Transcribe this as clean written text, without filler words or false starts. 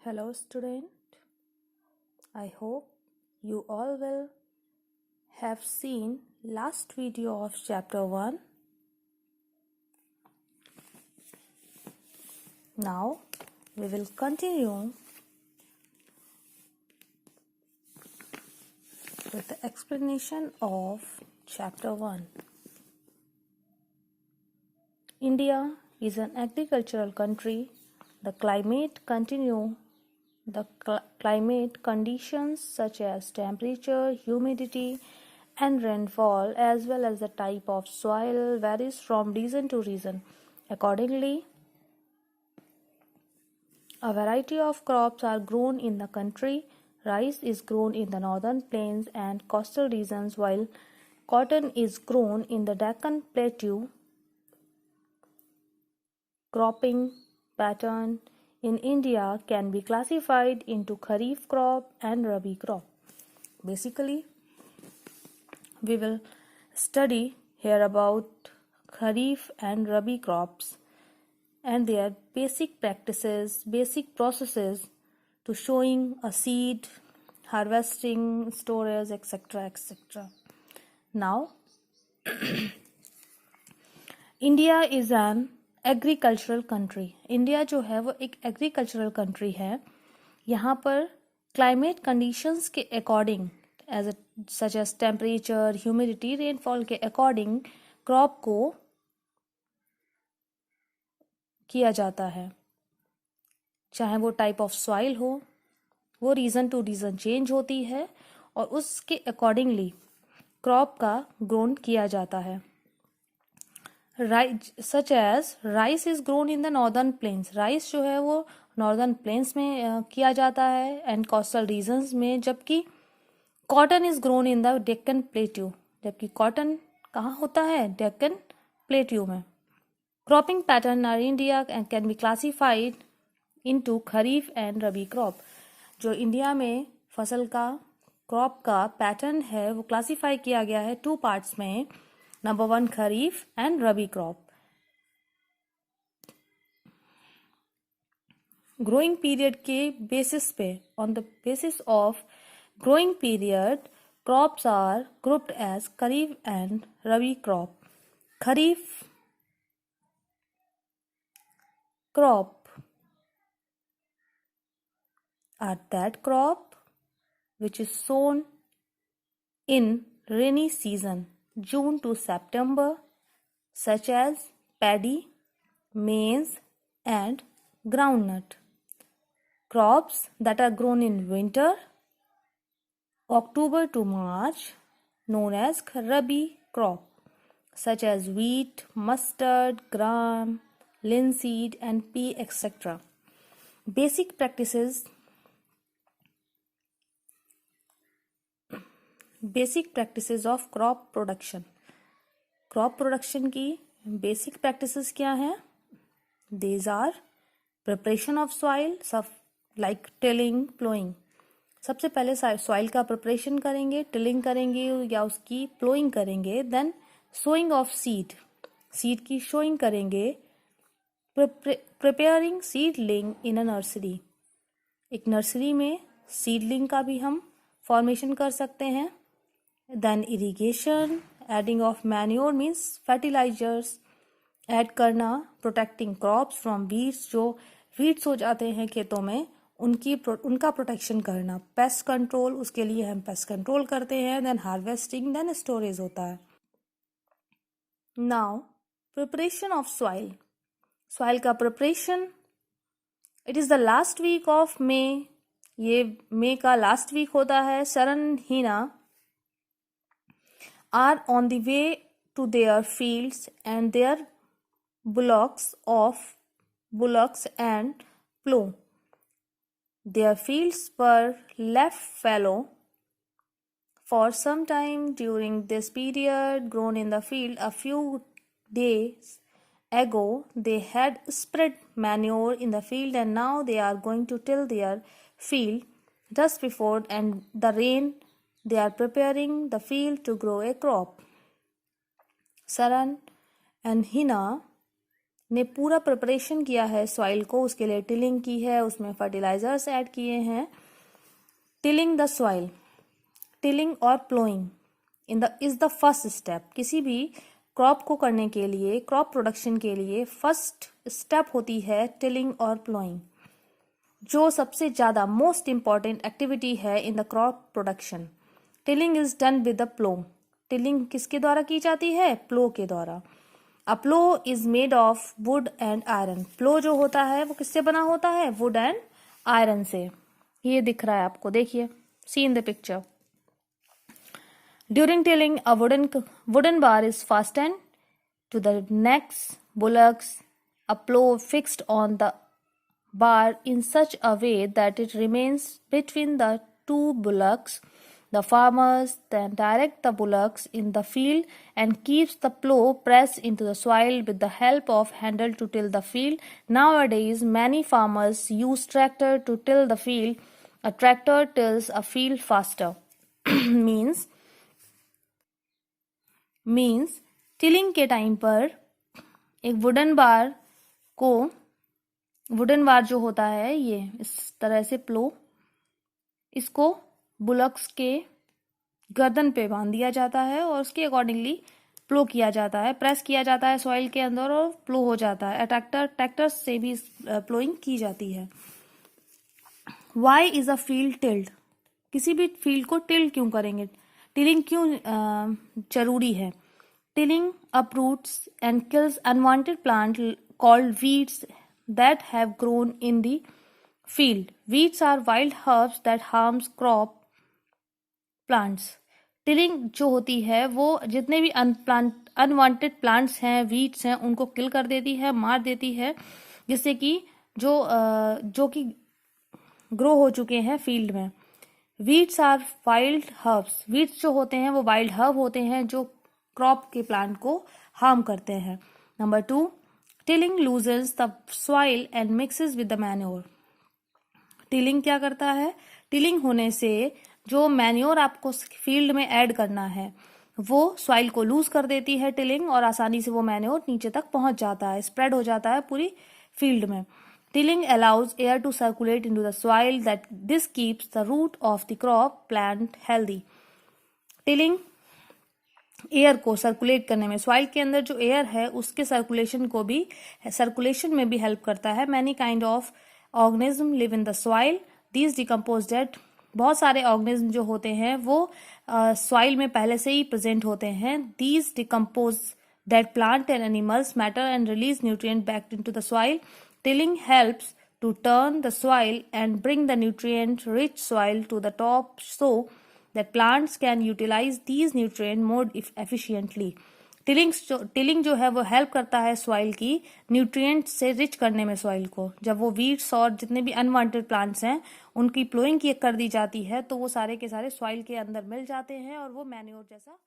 Hello student, I hope you all will have seen last video of chapter 1. Now we will continue with the explanation of chapter 1. India is an agricultural country. The climate conditions such as temperature, humidity and rainfall as well as the type of soil varies from region to region. Accordingly, a variety of crops are grown in the country. Rice is grown in the northern plains and coastal regions while cotton is grown in the Deccan Plateau. Cropping pattern in India can be classified into Kharif crop and Rabi crop. Basically, we will study here about Kharif and Rabi crops and their basic practices, basic processes to showing a seed, harvesting, storage, etc. etc. Now, India is an agricultural country. India जो है वो एक agricultural country है. यहाँ पर climate conditions के according such as temperature, humidity, rainfall के according crop को किया जाता है. चाहे वो टाइप ऑफ सॉइल हो, वो रीजन टू रीजन चेंज होती है और उसके अकॉर्डिंगली क्रॉप का ग्रोन किया जाता है. Such as rice is grown in the northern plains. Rice जो है वो नॉर्दर्न प्लेन्स में किया जाता है एंड कोस्टल रीजन्स में, जबकि cotton is grown in the Deccan plateau. जबकि कॉटन कहाँ होता है? डेक्कन प्लेट्यू में. Cropping pattern R India and can be classified into kharif and rabi crop. जो इंडिया में फसल का क्रॉप का पैटर्न है वो क्लासिफाई किया गया है 2 पार्ट्स में. Number 1 kharif and rabi crop. Growing period के बेसिस पे, on the basis of growing period, crops are grouped as kharif and rabi crop. Kharif crop are that crop which is sown in rainy season, June to September, such as paddy, maize and groundnut. Crops that are grown in winter, October to March, known as Rabi crop, such as wheat, mustard, gram, linseed and pea, etc. Basic practices of crop production. Crop production की basic practices क्या हैं? These are preparation of soil, like tilling, plowing. सबसे पहले soil का preparation करेंगे, tilling करेंगे या उसकी plowing करेंगे. Then sowing of seed की sowing करेंगे. Preparing seedling in a nursery. एक नर्सरी में सीडलिंग का भी हम फॉर्मेशन कर सकते हैं. Then irrigation, adding of manure means fertilisers add करना. प्रोटेक्टिंग क्रॉप्स फ्रॉम वीड्स, जो वीड्स हो जाते हैं खेतों में उनका प्रोटेक्शन करना. पेस्ट कंट्रोल, उसके लिए हम पेस्ट कंट्रोल करते हैं. देन हार्वेस्टिंग, देन स्टोरेज होता है. Now preparation of soil. Soil का preparation, it is the last week of May. ये मई का लास्ट वीक होता है. सरन हीना are on the way to their fields and their bullocks and plow. Their fields were left fallow for some time during this period. Grown in the field a few days ago, they had spread manure in the field and now they are going to till their field just before and the rain. They are preparing the field to grow a crop. Saran and Hina ने पूरा preparation किया है soil को, उसके लिए tilling की है, उसमें फर्टिलाइजर्स ऐड किए हैं। टिलिंग द सॉइल, टिलिंग और ploughing is the first step. किसी भी क्रॉप को करने के लिए, क्रॉप प्रोडक्शन के लिए फर्स्ट स्टेप होती है टिलिंग और प्लोइंग, जो सबसे ज्यादा मोस्ट इंपॉर्टेंट एक्टिविटी है in the crop production. Tilling is done with the plough. Tilling किसके द्वारा की जाती है? प्लो के द्वारा। A plough is made of wood and iron. Plough जो होता है वो किससे बना होता है? वुड एंड आयरन से। ये दिख रहा है आपको, देखिए, see in the picture. During tilling, a wooden bar is fastened to the necks bullocks. A plow fixed on the bar in such a way that it remains between the two bullocks. The farmers then direct the bullocks in the field and keeps the plow pressed into the soil with the help of handle to till the field. Nowadays, many farmers use tractor to till the field. A tractor tills a field faster. Means tilling के time पर एक wooden बार जो होता है, ये इस तरह से प्लो, इसको बुलक्स के गर्दन पे बांध दिया जाता है और उसके अकॉर्डिंगली प्लो किया जाता है, प्रेस किया जाता है सॉइल के अंदर और प्लो हो जाता है। ट्रैक्टर से भी प्लोइंग की जाती है। Why is a field tilled? किसी भी फील्ड को टिल्ड क्यों करेंगे? टिलिंग क्यों जरूरी है? Tilling uproots and kills unwanted plant called weeds that have grown in the field. Weeds are wild herbs that harms crop plants. Tilling जो होती है वो जितने भी अनवांटेड प्लांट्स हैं, वीड्स हैं, उनको किल कर देती है, मार देती है, जिससे कि जो कि ग्रो हो चुके हैं फील्ड में। Weeds are wild herbs. Weeds जो होते हैं वो वाइल्ड हर्ब होते हैं जो क्रॉप के प्लांट को हार्म करते हैं। Number 2, tilling loosens the soil and mixes with the manure. Tilling क्या करता है? टिलिंग होने से जो मैन्योर आपको फील्ड में ऐड करना है वो सॉइल को लूज कर देती है टिलिंग, और आसानी से वो मैन्योर नीचे तक पहुंच जाता है, स्प्रेड हो जाता है पूरी फील्ड में। Tilling allows air to circulate into the soil that this keeps the root of the crop plant healthy. Tilling air को सर्कुलेट करने में, सॉइल के अंदर जो एयर है उसके सर्कुलेशन में भी हेल्प करता है। Many kind of organism live in the soil, these decompose dead. बहुत सारे ऑर्गेनिज्म जो होते हैं वो सॉइल में पहले से ही प्रेजेंट होते हैं। These decompose that plant and animals matter and release nutrient back into the soil. Tilling helps to turn the soil and bring the nutrient-rich soil to the top so that plants can utilize these nutrients more efficiently. Tilling जो है वो help करता है soil की nutrient से rich करने में soil को। जब वो वीड्स और जितने भी अनवांटेड प्लांट्स हैं उनकी प्लोइंग कर दी जाती है तो वो सारे के सारे सॉइल के अंदर मिल जाते हैं और वो मैन्योर जैसा